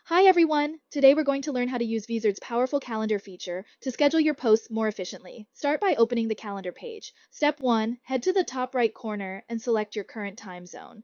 Hi everyone! Today we're going to learn how to use Vizard's powerful calendar feature to schedule your posts more efficiently. Start by opening the calendar page. Step 1, head to the top right corner and select your current time zone.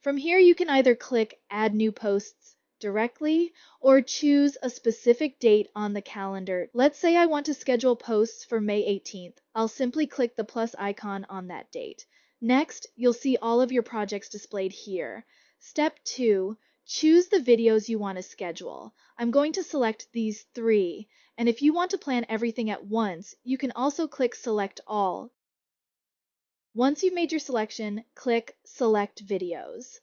From here you can either click Add New Posts directly or choose a specific date on the calendar. Let's say I want to schedule posts for May 18th. I'll simply click the plus icon on that date. Next, you'll see all of your projects displayed here. Step 2, choose the videos you want to schedule. I'm going to select these 3, and if you want to plan everything at once, you can also click Select All. Once you've made your selection, click Select Videos.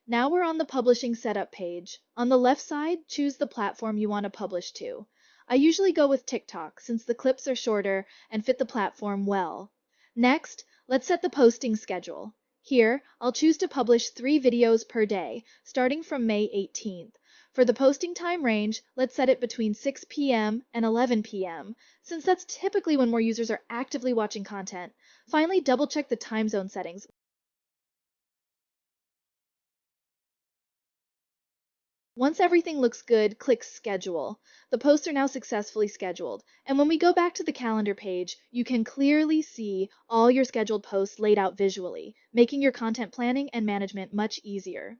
Now we're on the Publishing Setup page. On the left side, choose the platform you want to publish to. I usually go with TikTok since the clips are shorter and fit the platform well. Next, let's set the posting schedule. Here, I'll choose to publish 3 videos per day, starting from May 18th. For the posting time range, let's set it between 6 p.m. and 11 p.m., since that's typically when more users are actively watching content. Finally, double-check the time zone settings. Once everything looks good, click Schedule. The posts are now successfully scheduled, and when we go back to the calendar page, you can clearly see all your scheduled posts laid out visually, making your content planning and management much easier.